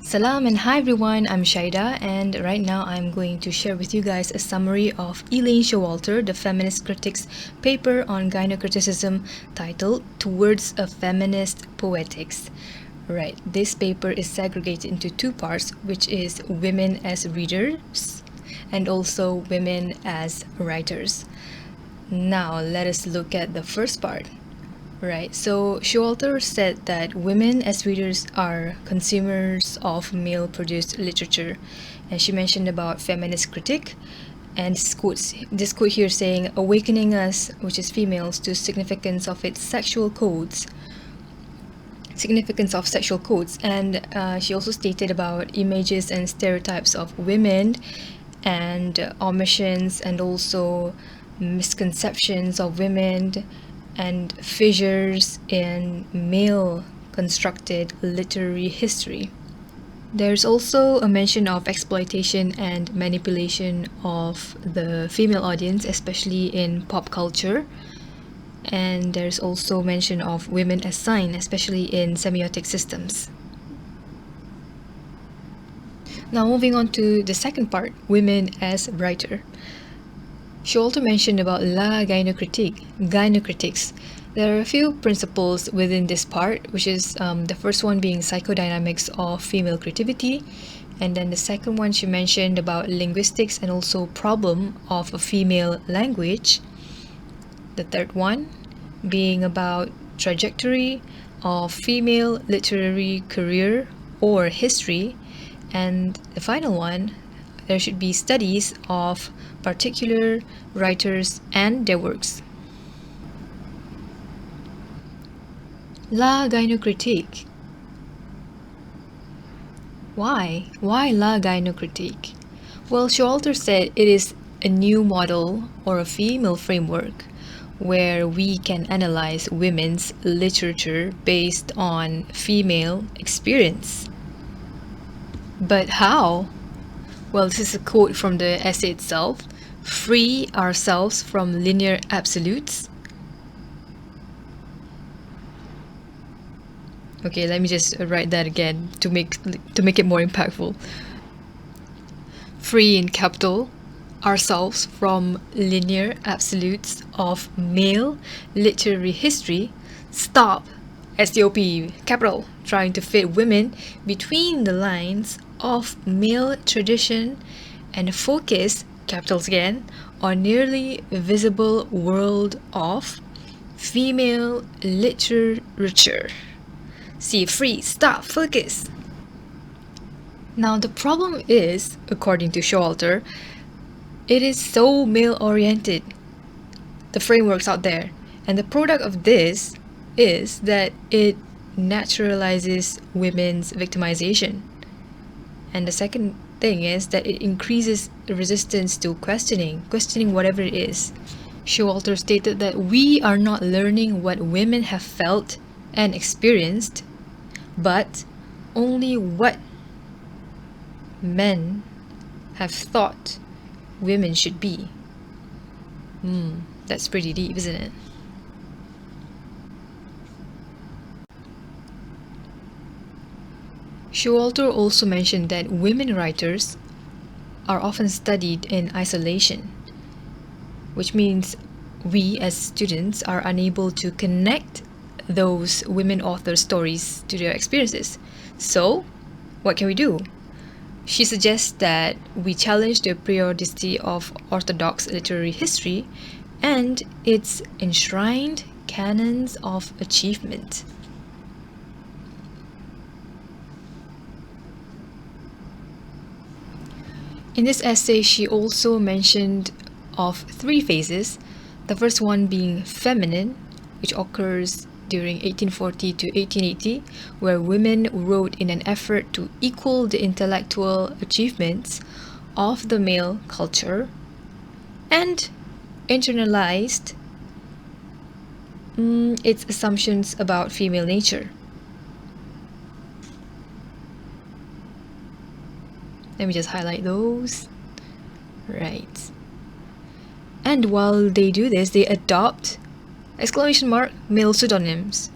Salam and hi everyone, I'm Shaida and right now I'm going to share with you guys a summary of Elaine Showalter, the Feminist Critics paper on gynocriticism titled Towards a Feminist Poetics. Right, this paper is segregated into two parts, which is women as readers and also women as writers. Now let us look at the first part. Right, so Showalter said that women as readers are consumers of male-produced literature, and she mentioned about feminist critique, and this quote here saying, awakening us, which is females, to significance of sexual codes, and she also stated about images and stereotypes of women, and omissions, and also misconceptions of women, and fissures in male constructed literary history. There's also a mention of exploitation and manipulation of the female audience, especially in pop culture. And there's also mention of women as sign, especially in semiotic systems. Now moving on to the second part, women as writer. Showalter mentioned about la gynocritics. There are a few principles within this part, which is the first one being psychodynamics of female creativity, and then the second one she mentioned about linguistics and also problem of a female language. The third one being about trajectory of female literary career or history, and the final one, there should be studies of particular writers and their works. La gynocritique. Why? Why la gynocritique? Well, Showalter said it is a new model or a female framework where we can analyze women's literature based on female experience. But how? Well, this is a quote from the essay itself. Free ourselves from linear absolutes. Okay, let me just write that again to make it more impactful. Free in capital ourselves from linear absolutes of male literary history. Stop, STOP, capital, trying to fit women between the lines of male tradition and focus, capitals again, on nearly visible world of female literature. See, free, stop, focus. Now the problem is, according to Showalter, it is so male-oriented, the frameworks out there, and the product of this is that it naturalizes women's victimization. And the second thing is that it increases the resistance to questioning whatever it is. Showalter stated that we are not learning what women have felt and experienced, but only what men have thought women should be. That's pretty deep, isn't it? Showalter also mentioned that women writers are often studied in isolation, which means we as students are unable to connect those women authors' stories to their experiences. So, what can we do? She suggests that we challenge the periodicity of orthodox literary history and its enshrined canons of achievement. In this essay, she also mentioned of three phases, the first one being feminine, which occurs during 1840 to 1880, where women wrote in an effort to equal the intellectual achievements of the male culture, and internalized its assumptions about female nature. Let me just highlight those. Right. And while they do this, they adopt male pseudonyms.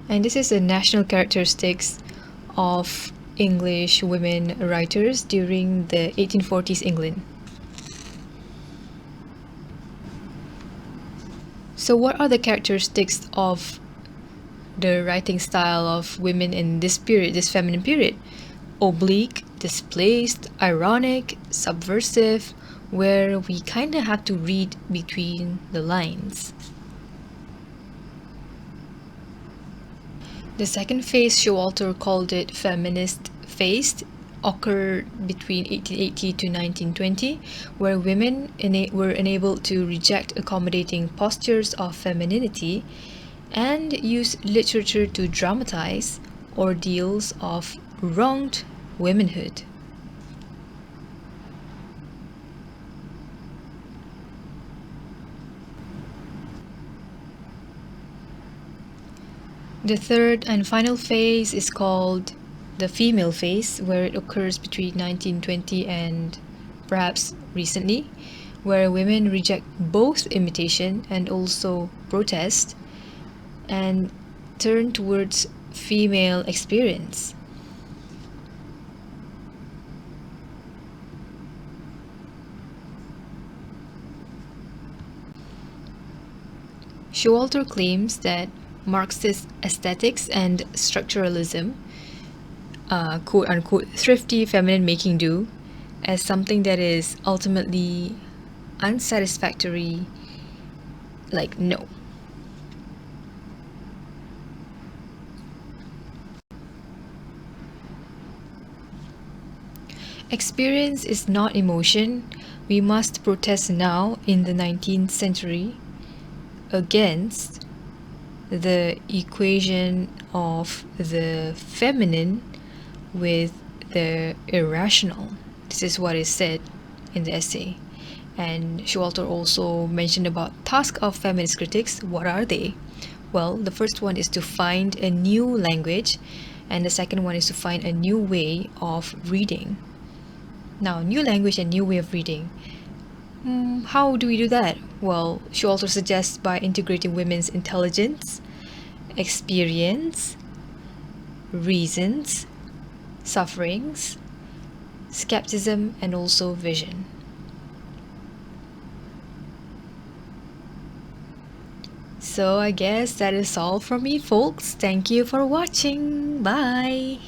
And this is a national characteristics of English women writers during the 1840s England. So what are the characteristics of the writing style of women in this period, this feminine period? Oblique, displaced, ironic, subversive, where we kind of have to read between the lines. The second phase, Showalter called it feminist phase, occurred between 1880 to 1920, where women were enabled to reject accommodating postures of femininity and use literature to dramatize ordeals of wronged womanhood. The third and final phase is called the female phase, where it occurs between 1920 and perhaps recently, where women reject both imitation and also protest and turn towards female experience. Showalter claims that Marxist aesthetics and structuralism, quote unquote, thrifty feminine making do, as something that is ultimately unsatisfactory, like no. Experience is not emotion. We must protest now in the 19th century against the equation of the feminine with the irrational. This is what is said in the essay. And Showalter also mentioned about task of feminist critics. What are they? Well, the first one is to find a new language, and the second one is to find a new way of reading. Now, new language and new way of reading. How do we do that? Well, Showalter suggests by integrating women's intelligence, experience, reasons, sufferings, skepticism, and also vision. So I guess that is all from me, folks. Thank you for watching. Bye.